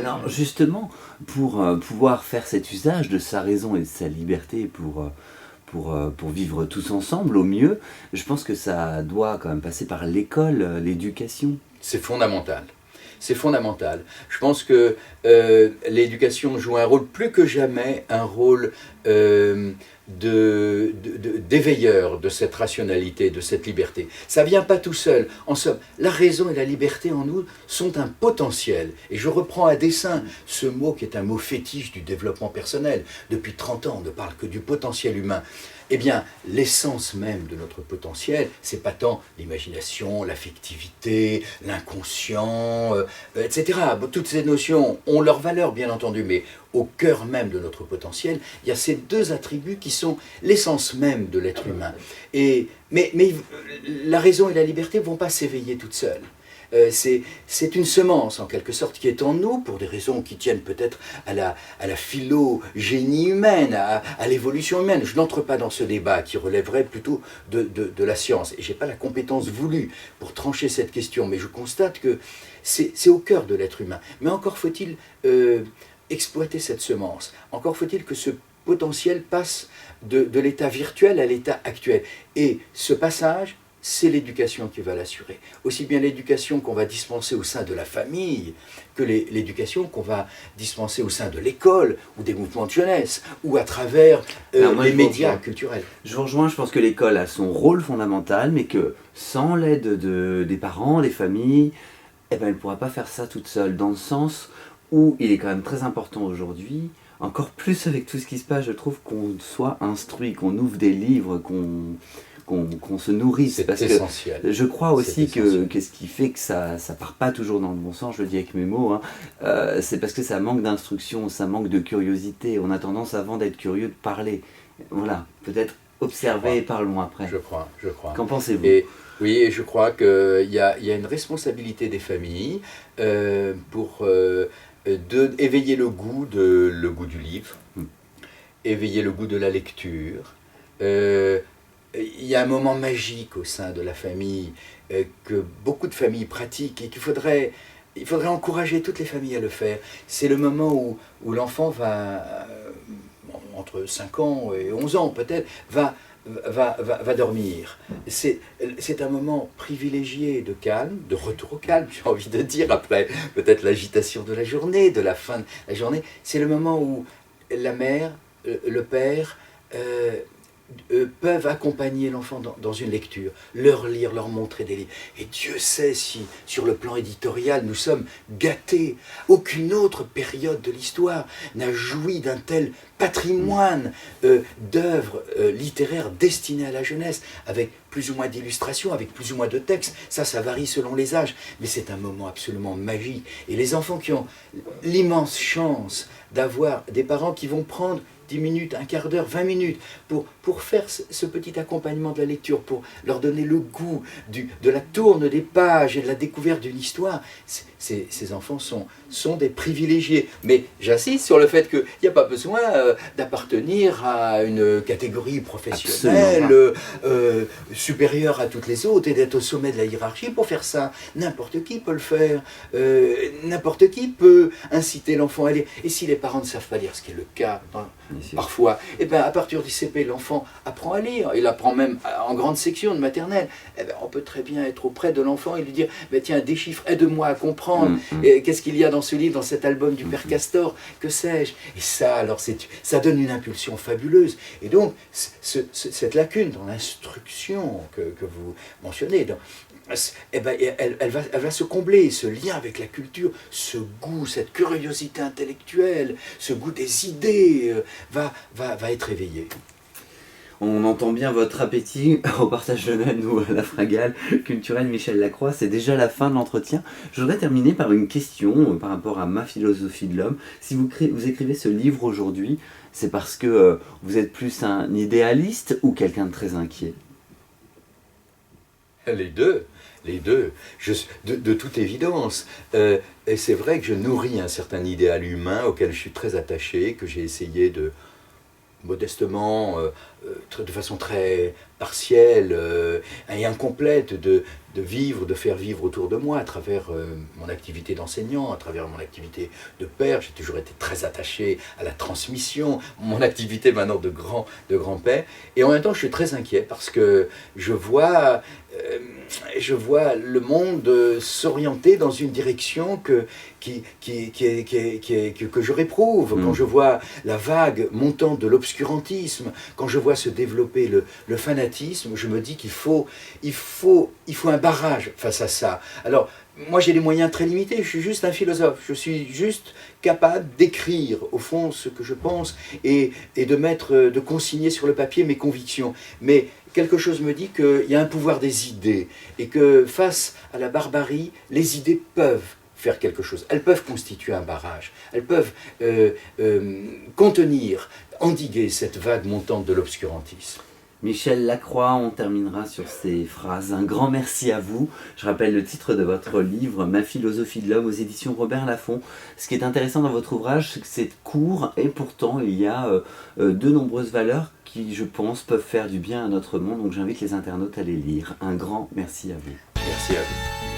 Alors justement, pour pouvoir faire cet usage de sa raison et de sa liberté pour vivre tous ensemble au mieux, je pense que ça doit quand même passer par l'école, l'éducation. C'est fondamental. C'est fondamental. Je pense que l'éducation joue un rôle plus que jamais, un rôle d'éveilleur de cette rationalité, de cette liberté. Ça ne vient pas tout seul. En somme, la raison et la liberté en nous sont un potentiel. Et je reprends à dessein ce mot qui est un mot fétiche du développement personnel. Depuis 30 ans, on ne parle que du potentiel humain. Eh bien, l'essence même de notre potentiel, c'est pas tant l'imagination, l'affectivité, l'inconscient, etc. Bon, toutes ces notions ont leur valeur, bien entendu, mais au cœur même de notre potentiel, il y a ces deux attributs qui sont l'essence même de l'être humain. Mais la raison et la liberté ne vont pas s'éveiller toutes seules. C'est une semence en quelque sorte qui est en nous pour des raisons qui tiennent peut-être à la phylogénie humaine, à l'évolution humaine. Je n'entre pas dans ce débat qui relèverait plutôt de la science et je n'ai pas la compétence voulue pour trancher cette question, mais je constate que c'est au cœur de l'être humain. Mais encore faut-il exploiter cette semence, encore faut-il que ce potentiel passe de l'état virtuel à l'état actuel. Et ce passage, c'est l'éducation qui va l'assurer. Aussi bien l'éducation qu'on va dispenser au sein de la famille que l'éducation qu'on va dispenser au sein de l'école ou des mouvements de jeunesse ou à travers les médias culturels. Je vous rejoins, je pense que l'école a son rôle fondamental, mais que sans l'aide des parents, des familles, elle ne pourra pas faire ça toute seule, dans le sens où il est quand même très important aujourd'hui, encore plus avec tout ce qui se passe, je trouve, qu'on soit instruit, qu'on ouvre des livres, qu'on se nourrisse. C'est essentiel. Je crois aussi que ce qui fait que ça part pas toujours dans le bon sens, je le dis avec mes mots, c'est parce que ça manque d'instruction, ça manque de curiosité. On a tendance, avant d'être curieux, de parler. Voilà, peut-être observer et parlons après. Je crois. Qu'en pensez-vous ? Oui, et je crois qu'il y a une responsabilité des familles pour éveiller le goût du livre, éveiller le goût de la lecture. Il y a un moment magique au sein de la famille que beaucoup de familles pratiquent et il faudrait encourager toutes les familles à le faire. C'est le moment où l'enfant va, entre 5 ans et 11 ans peut-être, va dormir. C'est un moment privilégié de calme, de retour au calme, j'ai envie de dire, après peut-être l'agitation de la journée, de la fin de la journée. C'est le moment où la mère, le père, peuvent accompagner l'enfant dans une lecture, leur lire, leur montrer des livres. Et Dieu sait si, sur le plan éditorial, nous sommes gâtés. Aucune autre période de l'histoire n'a joui d'un tel patrimoine d'œuvres littéraires destinées à la jeunesse, avec plus ou moins d'illustrations, avec plus ou moins de textes. Ça varie selon les âges, mais c'est un moment absolument magique. Et les enfants qui ont l'immense chance d'avoir des parents qui vont prendre 10 minutes, un quart d'heure, 20 minutes, pour faire ce petit accompagnement de la lecture, pour leur donner le goût de la tourne des pages et de la découverte d'une histoire. Ces enfants sont des privilégiés. Mais j'insiste sur le fait qu'il n'y a pas besoin d'appartenir à une catégorie professionnelle supérieure à toutes les autres et d'être au sommet de la hiérarchie pour faire ça. N'importe qui peut le faire. N'importe qui peut inciter l'enfant à lire. Et si les parents ne savent pas lire, ce qui est le cas parfois, et bien à partir du CP, l'enfant apprend à lire. Il apprend même en grande section de maternelle. Et bien, on peut très bien être auprès de l'enfant et lui dire tiens, déchiffre, aide-moi à comprendre. Qu'est-ce qu'il y a dans ce livre, dans cet album du Père Castor, que sais-je. Et ça, alors, ça donne une impulsion fabuleuse. Et donc, cette lacune dans l'instruction que vous mentionnez, elle va se combler, ce lien avec la culture, ce goût, cette curiosité intellectuelle, ce goût des idées va être éveillé. On entend bien votre appétit au partage de même, nous, à la Fringale culturelle Michel Lacroix. C'est déjà la fin de l'entretien. Je voudrais terminer par une question par rapport à ma philosophie de l'homme. Si vous écrivez ce livre aujourd'hui, c'est parce que vous êtes plus un idéaliste ou quelqu'un de très inquiet ? Les deux. De toute évidence. Et c'est vrai que je nourris un certain idéal humain auquel je suis très attaché, que j'ai essayé de modestement, de façon très partielle et incomplète de vivre, de faire vivre autour de moi à travers mon activité d'enseignant, à travers mon activité de père. J'ai toujours été très attaché à la transmission, mon activité maintenant de grand-père. Et en même temps, je suis très inquiet parce que je vois le monde s'orienter dans une direction que je réprouve. Quand je vois la vague montante de l'obscurantisme, quand je vois se développer le fanatisme, je me dis qu'il faut un barrage face à ça. Alors, moi j'ai des moyens très limités, je suis juste un philosophe, je suis juste capable d'écrire au fond ce que je pense et de consigner sur le papier mes convictions. Mais quelque chose me dit qu'il y a un pouvoir des idées et que face à la barbarie, les idées peuvent faire quelque chose. Elles peuvent constituer un barrage, elles peuvent contenir, endiguer cette vague montante de l'obscurantisme. Michel Lacroix, on terminera sur ces phrases. Un grand merci à vous. Je rappelle le titre de votre livre, Ma philosophie de l'homme, aux éditions Robert Laffont. Ce qui est intéressant dans votre ouvrage, c'est que c'est court et pourtant il y a de nombreuses valeurs qui, je pense, peuvent faire du bien à notre monde. Donc j'invite les internautes à les lire. Un grand merci à vous. Merci à vous.